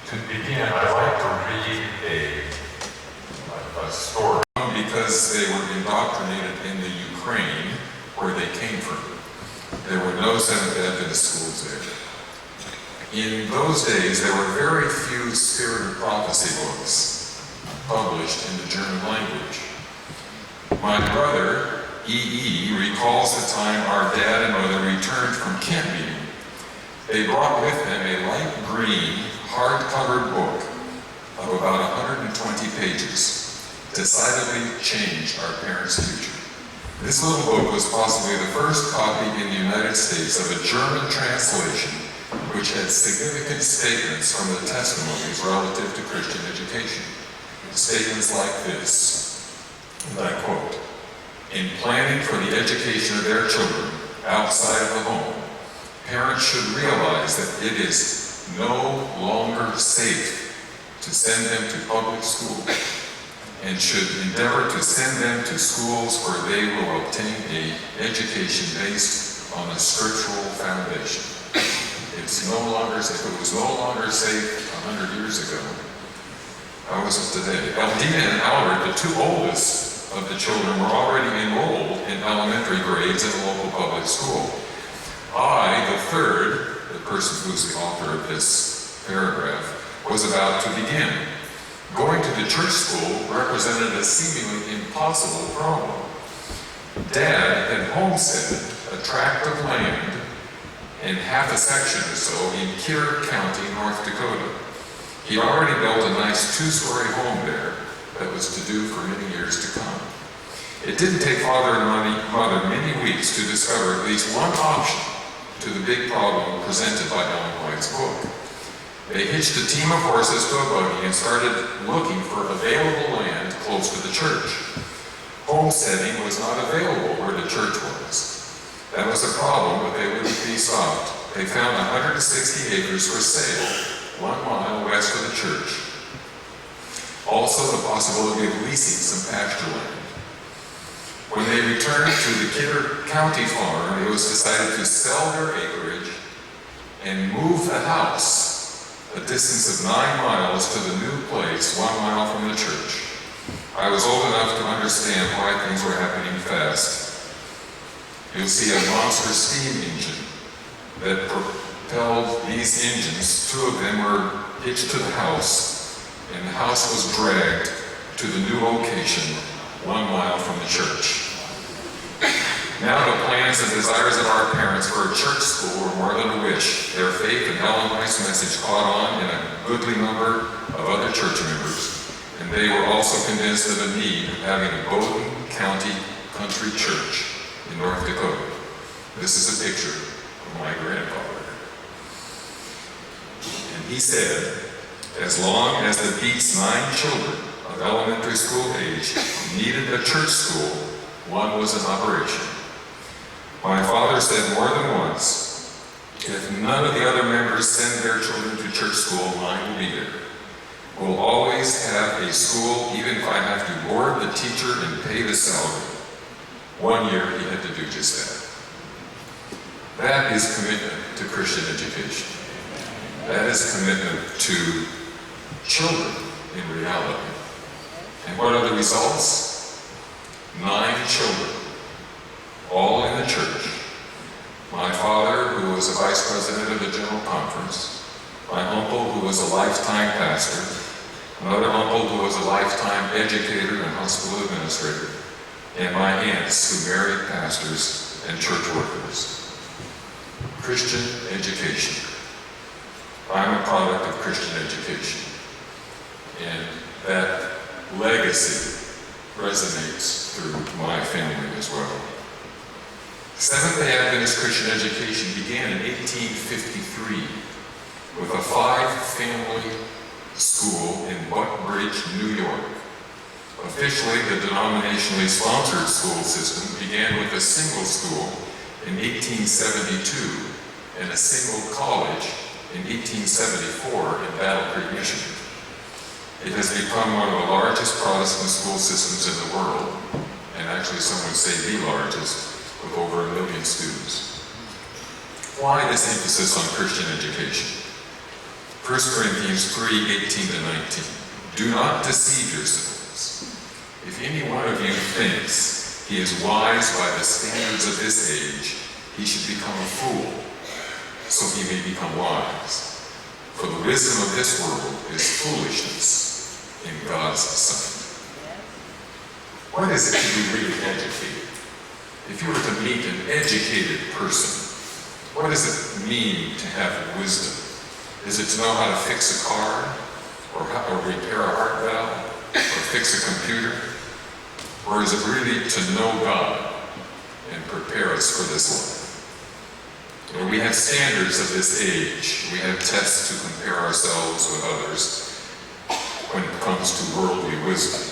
To begin, I'd like to read a story. Because they were indoctrinated in the Ukraine, where they came from. There were no Seventh Adventist schools there. In those days, there were very few Spirit of Prophecy books published in the German language. My brother, E.E., recalls the time our dad and mother returned from camp meeting. They brought with them a light green, hard-covered book of about 120 pages. Decidedly changed our parents' future. This little book was possibly the first copy in the United States of a German translation which had significant statements from the testimonies relative to Christian education. Statements like this, and I quote, "In planning for the education of their children outside of the home, parents should realize that it is no longer safe to send them to public school and should endeavor to send them to schools where they will obtain an education based on a scriptural foundation." It's no longer safe. It was no longer safe 100 years ago. How is it today? Aldina and Albert, the two oldest of the children, were already enrolled in elementary grades at a local public school. I, the third, the person who's the author of this paragraph, was about to begin. Going to the church school represented a seemingly impossible problem. Dad had homesteaded a tract of land and half a section or so in Kieran County, North Dakota. He already built a nice two-story home there that was to do for many years to come. It didn't take father and mother many weeks to discover at least one option to the big problem presented by Ellen White's book. They hitched a team of horses to a buggy and started looking for available land close to the church. Homesteading was not available where the church was. That was a problem, but they wouldn't be stopped. They found 160 acres for sale, 1 mile west of the church. Also the possibility of leasing some pasture land. When they returned to the Kidder County farm, it was decided to sell their acreage and move the house a distance of 9 miles to the new place 1 mile from the church. I was old enough to understand why things were happening fast. You'll see a monster steam engine that propelled these engines. 2 of them were hitched to the house, and the house was dragged to the new location 1 mile from the church. Now the plans and desires of our parents for a church school were more than a wish. Their faith in Ellen White's message caught on in a goodly number of other church members, and they were also convinced of the need of having a Bowdoin County country church in North Dakota. This is a picture of my grandfather. And he said, as long as the Beitz 9 children of elementary school age needed a church school, one was in operation. My father said more than once, if none of the other members send their children to church school, mine will be there. We'll always have a school, even if I have to board the teacher and pay the salary. 1 year he had to do just that. That is commitment to Christian education. That is commitment to children in reality. And what are the results? 9 children, all in the church. My father, who was a vice president of the General Conference, my uncle, who was a lifetime pastor, another uncle who was a lifetime educator and hospital administrator, and my aunts who married pastors and church workers. Christian education. I'm a product of Christian education. And that legacy resonates through my family as well. Seventh-day Adventist Christian education began in 1853 with a 5-family school in Buckbridge, New York. Officially, the denominationally sponsored school system began with a single school in 1872 and a single college in 1874 in Battle Creek, Michigan. It has become one of the largest Protestant school systems in the world, and actually some would say the largest, with over 1 million students. Why this emphasis on Christian education? 1 Corinthians 3:18-19. Do not deceive yourselves. If any one of you thinks he is wise by the standards of this age, he should become a fool, so he may become wise. For the wisdom of this world is foolishness in God's sight. What is it to be really educated? If you were to meet an educated person, what does it mean to have wisdom? Is it to know how to fix a car, or repair a heart valve, or fix a computer? Or is it really to know God and prepare us for this life? You know, we have standards of this age. We have tests to compare ourselves with others when it comes to worldly wisdom.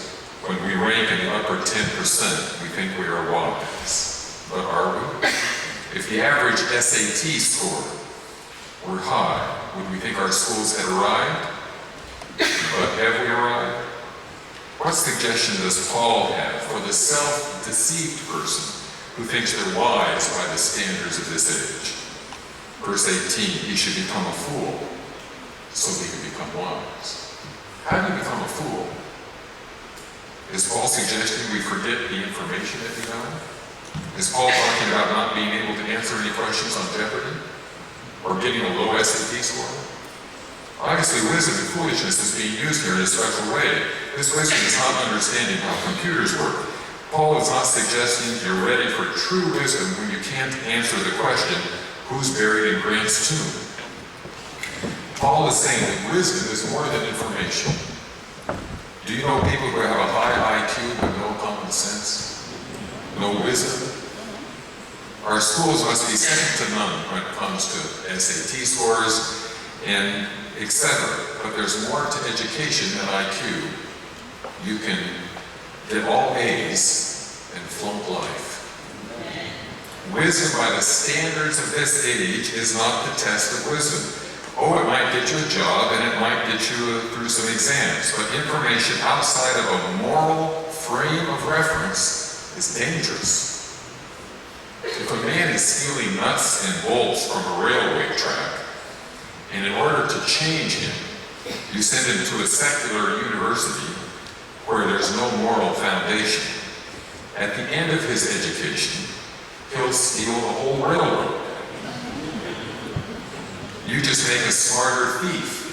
When we rank in the upper 10%, we think we are wise. But are we? If the average SAT score were high, would we think our schools had arrived? But have we arrived? What suggestion does Paul have for the self-deceived person who thinks they're wise by the standards of this age? Verse 18, he should become a fool so he can become wise. How do you become a fool? Is Paul suggesting we forget the information that we know? Is Paul talking about not being able to answer any questions on Jeopardy? Or getting a low SAT score? Obviously, wisdom and foolishness is being used here in a special way. This wisdom is not understanding how computers work. Paul is not suggesting you're ready for true wisdom when you can't answer the question, who's buried in Grant's tomb? Paul is saying that wisdom is more than information. Do you know people who have a high IQ but no common sense? No wisdom? Our schools must be second to none when it comes to SAT scores and etc. But there's more to education than IQ. You can get all A's and flunk life. Wisdom by the standards of this age is not the test of wisdom. Oh, it might get you a job and it might get you through some exams, but information outside of a moral frame of reference is dangerous. If a man is stealing nuts and bolts from a railway track, and in order to change him, you send him to a secular university where there's no moral foundation, at the end of his education, he'll steal the whole railroad. You just make a smarter thief.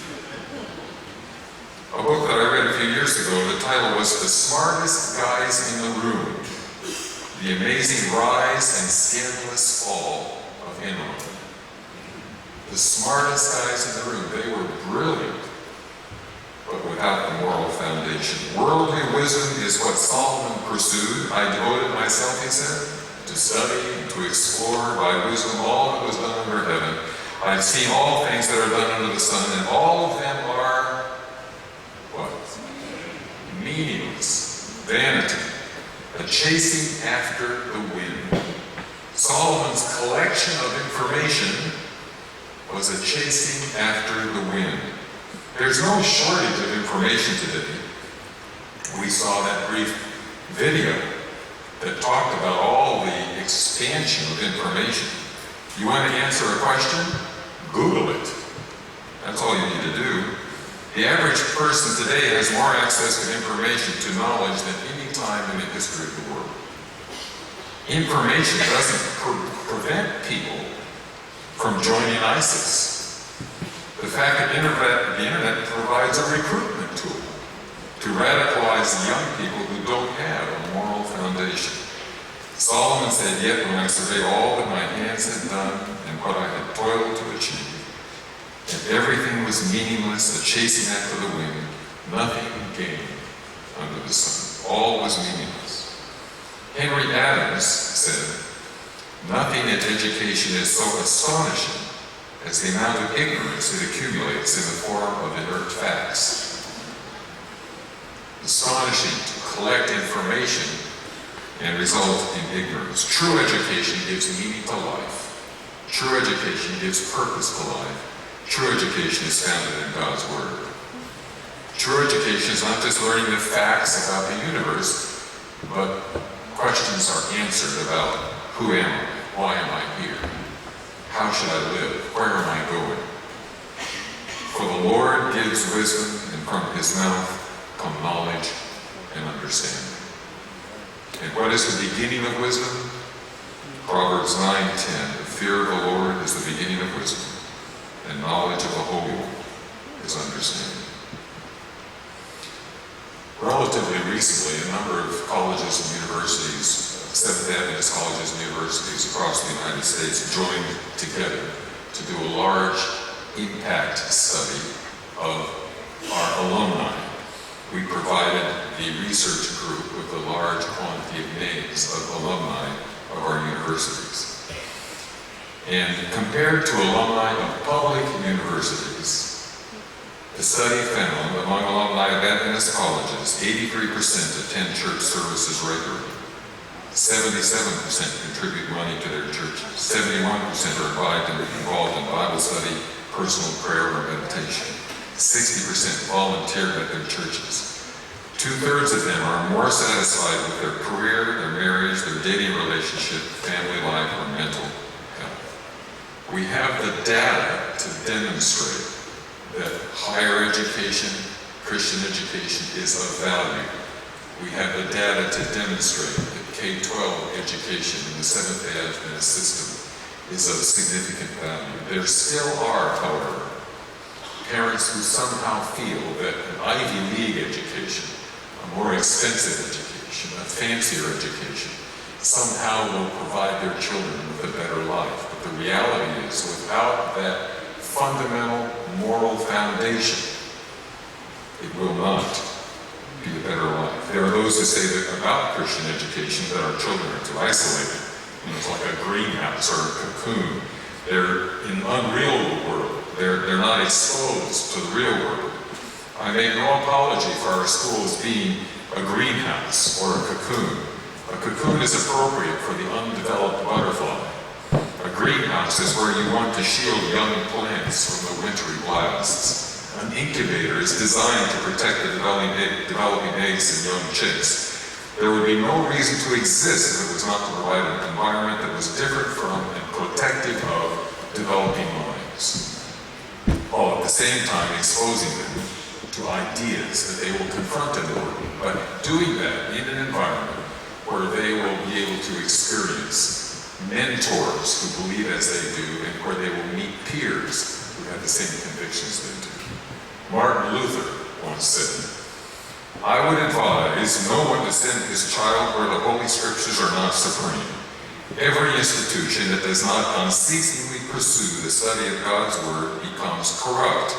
A book that I read a few years ago, the title was The Smartest Guys in the Room, The Amazing Rise and Scandalous Fall of Enron. The smartest guys in the room, they were brilliant, but without the moral foundation. Worldly wisdom is what Solomon pursued. I devoted myself, he said, to study and to explore by wisdom all that was done under heaven. I've seen all things that are done under the sun, and all of them are, what? Meaningless, vanity, a chasing after the wind. Solomon's collection of information was a chasing after the wind. There's no shortage of information today. We saw that brief video that talked about all the expansion of information. You want to answer a question? Google it. That's all you need to do. The average person today has more access to information, to knowledge, than any time in the history of the world. Information doesn't prevent people from joining ISIS. The fact that the internet provides a recruitment tool to radicalize young people who don't have a moral foundation. Solomon said, yet when I survey all that my hands had done and what I had toiled to achieve, and everything was meaningless, a chasing after the wind, nothing gained under the sun. All was meaningless. Henry Adams said, nothing in education is so astonishing as the amount of ignorance that accumulates in the form of inert facts. Astonishing to collect information and result in ignorance. True education gives meaning to life. True education gives purpose to life. True education is founded in God's Word. True education is not just learning the facts about the universe, but questions are answered about who am I? Why am I here? How should I live? Where am I going? For the Lord gives wisdom, and from his mouth come knowledge and understanding. And what is the beginning of wisdom? Proverbs 9:10, the fear of the Lord is the beginning of wisdom, and knowledge of the Holy One is understanding. Relatively recently, a number of colleges and universities, Seventh Adventist colleges and universities across the United States joined together to do a large impact study of our alumni. We provided the research group with a large quantity of names of alumni of our universities. And compared to alumni of public universities, the study found among alumni of Adventist colleges, 83% attend church services regularly. 77% contribute money to their churches. 71% are involved in Bible study, personal prayer, or meditation. 60% volunteer at their churches. 2/3 of them are more satisfied with their career, their marriage, their dating relationship, family life, or mental health. We have the data to demonstrate that higher education, Christian education, is of value. We have the data to demonstrate that K-12 education in the Seventh Adventist system is of significant value. There still are, however, parents who somehow feel that an Ivy League education, a more expensive education, a fancier education, somehow will provide their children with a better life. But the reality is, without that fundamental moral foundation, it will not be a better life. There are those who say that about Christian education that our children are too isolated. It's like a greenhouse or a cocoon. They're in an unreal world. They're not exposed to the real world. I make no apology for our schools being a greenhouse or a cocoon. A cocoon is appropriate for the undeveloped butterfly. A greenhouse is where you want to shield young plants from the wintry blasts. An incubator is designed to protect the developing eggs and young chicks. There would be no reason to exist if it was not to provide an environment that was different from and protective of developing minds, while at the same time exposing them to ideas that they will confront in the world, but doing that in an environment where they will be able to experience mentors who believe as they do, and where they will meet peers who have the same convictions they do. Martin Luther once said, "I would advise no one to send his child where the Holy Scriptures are not supreme. Every institution that does not unceasingly pursue the study of God's Word becomes corrupt.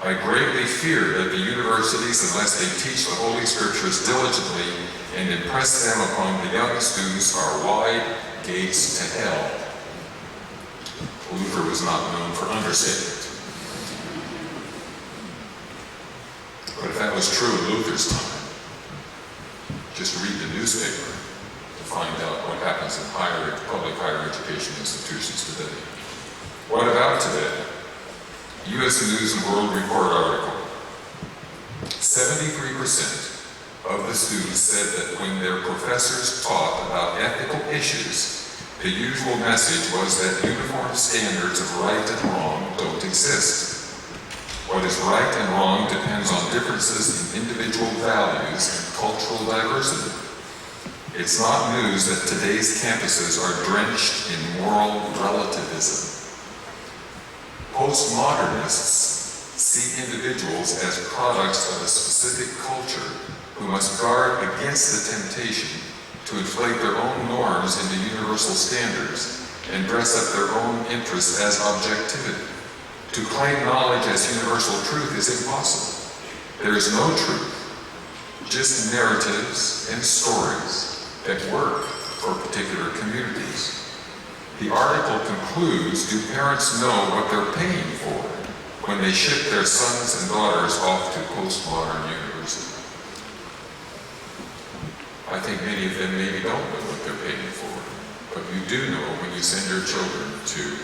I greatly fear that the universities, unless they teach the Holy Scriptures diligently and impress them upon the young students, are wide gates to hell." Luther was not known for understatement. But if that was true in Luther's time, just read the newspaper to find out what happens in public higher education institutions today. What about today? U.S. News and World Report article. 73% of the students said that when their professors taught about ethical issues, the usual message was that uniform standards of right and wrong don't exist. What is right and wrong depends on differences in individual values and cultural diversity. It's not news that today's campuses are drenched in moral relativism. Postmodernists see individuals as products of a specific culture who must guard against the temptation to inflate their own norms into universal standards and dress up their own interests as objectivity. To claim knowledge as universal truth is impossible. There is no truth, just narratives and stories that work for particular communities. The article concludes, do parents know what they're paying for when they ship their sons and daughters off to postmodern university? I think many of them maybe don't know what they're paying for, but you do know when you send your children to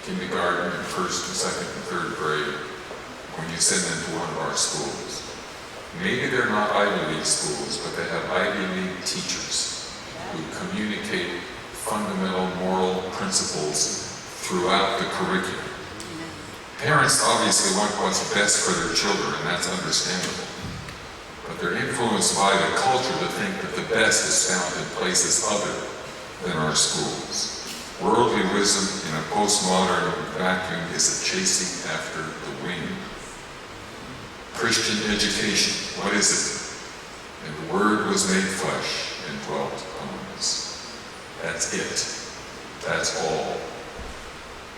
kindergarten and first and second and third grade, when you send them to one of our schools. Maybe they're not Ivy League schools, but they have Ivy League teachers who communicate fundamental moral principles throughout the curriculum. Parents obviously want what's best for their children, and that's understandable. But they're influenced by the culture to think that the best is found in places other than our schools. Worldly wisdom in a postmodern vacuum is a chasing after the wind. Christian education, what is it? And the Word was made flesh and dwelt among us. That's it. That's all.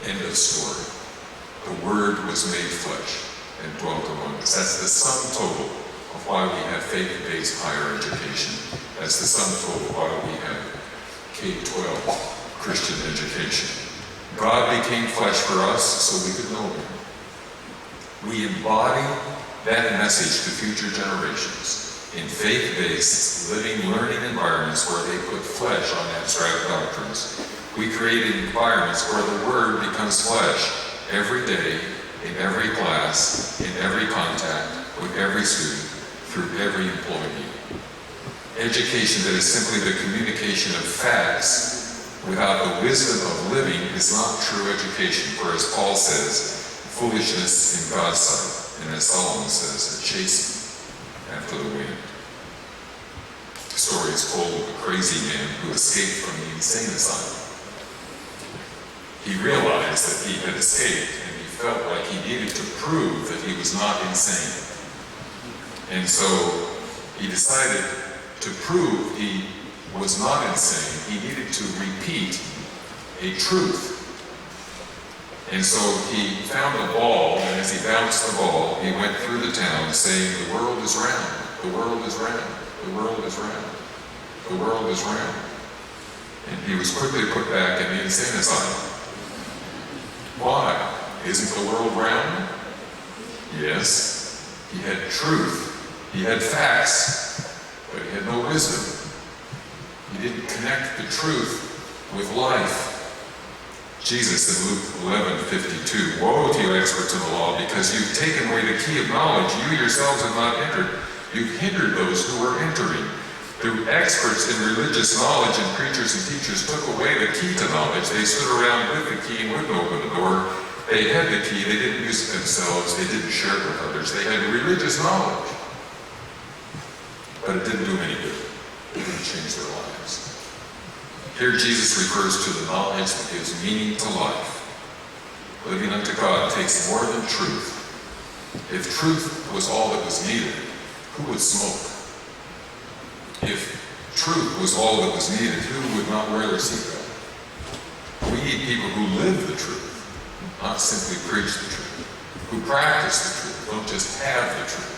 End of story. The Word was made flesh and dwelt among us. That's the sum total of why we have faith-based higher education. That's the sum total of why we have K-12 Christian education. God became flesh for us so we could know Him. We embody that message to future generations in faith-based, living, learning environments where they put flesh on abstract doctrines. We created environments where the Word becomes flesh every day, in every class, in every contact, with every student, through every employee. Education that is simply the communication of facts without the wisdom of living is not true education, for as Paul says, foolishness in God's sight, and as Solomon says, a chasing after the wind. The story is told of a crazy man who escaped from the insane asylum. He realized that he had escaped, and he felt like he needed to prove that he was not insane. And so he decided to prove he was not insane. He needed to repeat a truth. And so he found a ball, and as he bounced the ball, he went through the town saying, "The world is round, the world is round, the world is round, the world is round." And he was quickly put back in the insane asylum. Why? Isn't the world round? Yes. He had truth. He had facts, but he had no wisdom. He didn't connect the truth with life. Jesus in Luke 11:52, "Woe to you, experts in the law, because you've taken away the key of knowledge. You yourselves have not entered. You've hindered those who were entering." The experts in religious knowledge and preachers and teachers took away the key to knowledge. They stood around with the key and wouldn't open the door. They had the key. They didn't use it themselves. They didn't share it with others. They had religious knowledge. But it didn't do them any good. It didn't change their lives. Here Jesus refers to the knowledge that gives meaning to life. Living unto God takes more than truth. If truth was all that was needed, who would smoke? If truth was all that was needed, who would not wear their seatbelt? We need people who live the truth, not simply preach the truth, who practice the truth, don't just have the truth.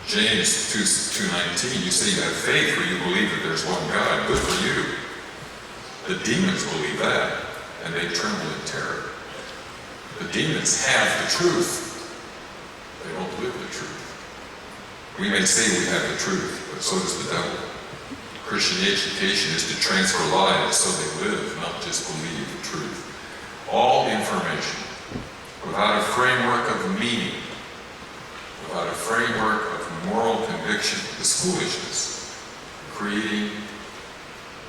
James 2:19, you say you have faith for you believe that there's one God. Good for you. The demons believe that, and they tremble in terror. The demons have the truth. They don't live the truth. We may say we have the truth, but so does the devil. Christian education is to transfer lives so they live, not just believe the truth. All information, without a framework of meaning, without a framework of moral conviction, is foolishness, creating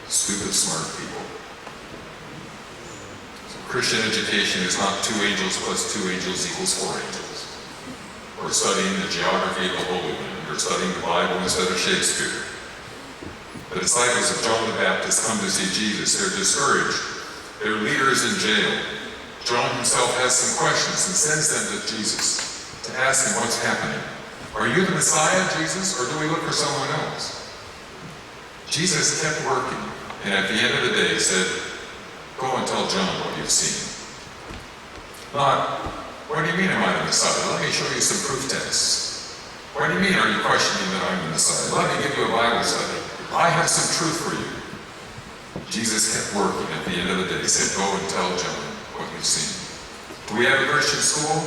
stupid, smart people. So Christian education is not 2 angels plus 2 angels equals 4 angels. Or studying the geography of the Holy Land, or studying the Bible instead of Shakespeare. The disciples of John the Baptist come to see Jesus. They're discouraged. Their leader is in jail. John himself has some questions and sends them to Jesus to ask him what's happening. Are you the Messiah, Jesus, or do we look for someone else? Jesus kept working, and at the end of the day said, "Go and tell John what you've seen." Not, "What do you mean am I the Messiah? Let me show you some proof texts." "What do you mean are you questioning that I'm the Messiah? Let me give you a Bible study. I have some truth for you." Jesus kept working. At the end of the day, he said, "Go and tell John what you've seen." Do we have a Christian school?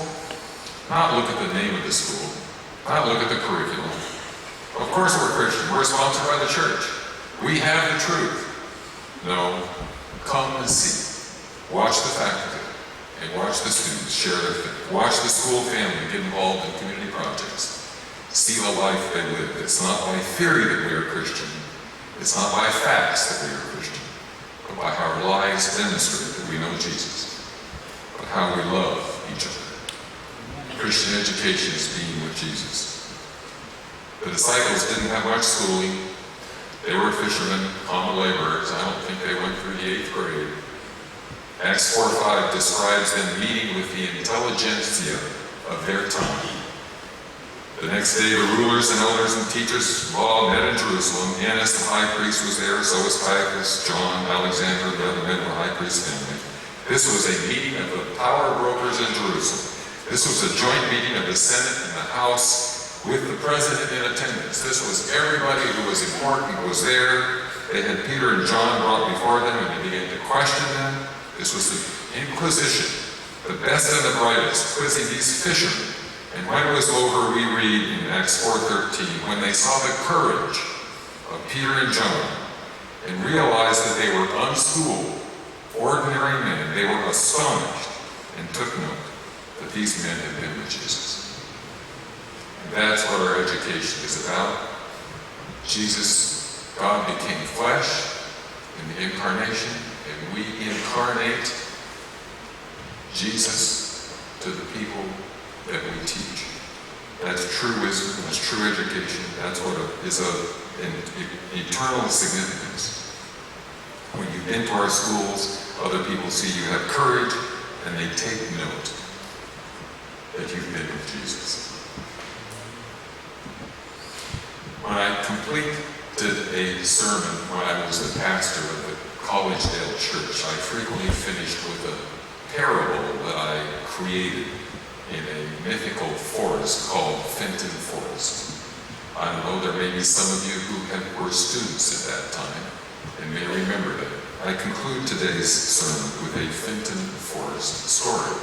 Not look at the name of the school. Not look at the curriculum. Of course we're Christian. We're sponsored by the church. We have the truth. No, come and see. Watch the faculty and watch the students share their faith. Watch the school family get involved in community projects. See the life they live. It's not by theory that we are Christian. It's not by facts that we are Christian, but by how our lives demonstrate that we know Jesus, but how we love each other. Christian education is being with Jesus. The disciples didn't have much schooling. They were fishermen, common laborers. I don't think they went through the 8th grade. Acts 4:5 describes them meeting with the intelligentsia of their time. The next day, the rulers and elders and teachers of law met in Jerusalem. Annas, the high priest, was there, so was Caiaphas, John, Alexander, the other men of the high priest's family. This was a meeting of the power brokers in Jerusalem. This was a joint meeting of the Senate and the House with the president in attendance. This was everybody who was important was there. They had Peter and John brought before them and they began to question them. This was the Inquisition, the best and the brightest, quizzing these fishermen. And when it was over, we read in Acts 4:13, when they saw the courage of Peter and John and realized that they were unschooled, ordinary men, they were astonished and took note that these men had been with Jesus. And that's what our education is about. Jesus, God became flesh in the incarnation, and we incarnate Jesus to the people that we teach. That's true wisdom, that's true education, that's what is an eternal significance. When you've been to our schools, other people see you have courage, and they take note that you've been with Jesus. When I completed a sermon when I was the pastor of the Collegedale Church, I frequently finished with a parable that I created in a mythical forest called Fenton Forest. I don't know, there may be some of you who were students at that time and may remember that. I conclude today's sermon with a Fenton Forest story.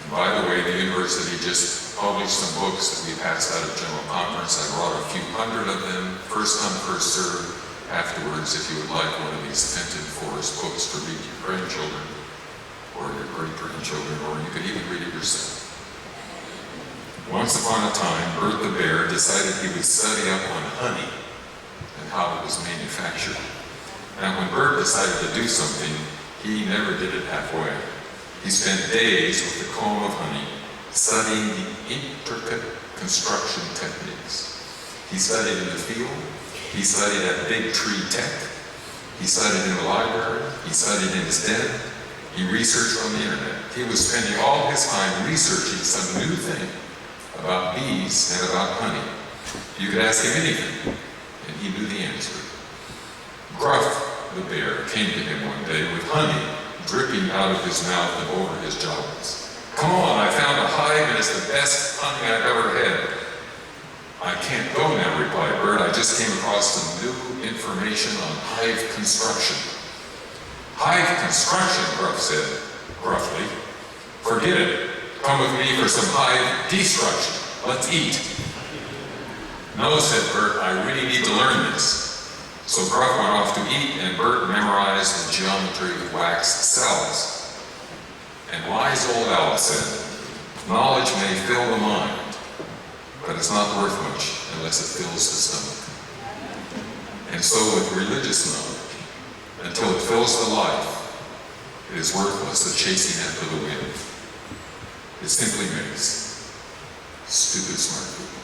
And by the way, the university just published some books that we passed out of General Conference. I brought a few hundred of them, first come, first served. Afterwards, if you would like one of these Fenton Forest books to read to your grandchildren or your great-grandchildren, or you could even read it yourself. Once upon a time, Bert the bear decided he would study up on honey and how it was manufactured. Now, when Bert decided to do something, he never did it halfway. He spent days with the comb of honey, studying the intricate construction techniques. He studied in the field, he studied at Big Tree Tech, he studied in the library, he studied in his den, he researched on the internet. He was spending all his time researching some new thing about bees and about honey. You could ask him anything, and he knew the answer. Gruff the bear came to him one day with honey dripping out of his mouth and over his jowls. "Come on, I found a hive and it's the best honey I've ever had." "I can't go now," replied Bert. "I just came across some new information on hive construction." "Hive construction," Gruff said gruffly. "Forget it. Come with me for some hive destruction. Let's eat." "No," said Bert, "I really need to learn this." So Gruff went off to eat, and Bert memorized the geometry of wax cells. And wise old Alice said, "Knowledge may fill the mind, but it's not worth much unless it fills the stomach." And so with religious knowledge, until it fills the life, it is worthless, the chasing after the wind. It simply makes stupid smart people.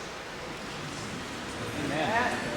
Amen.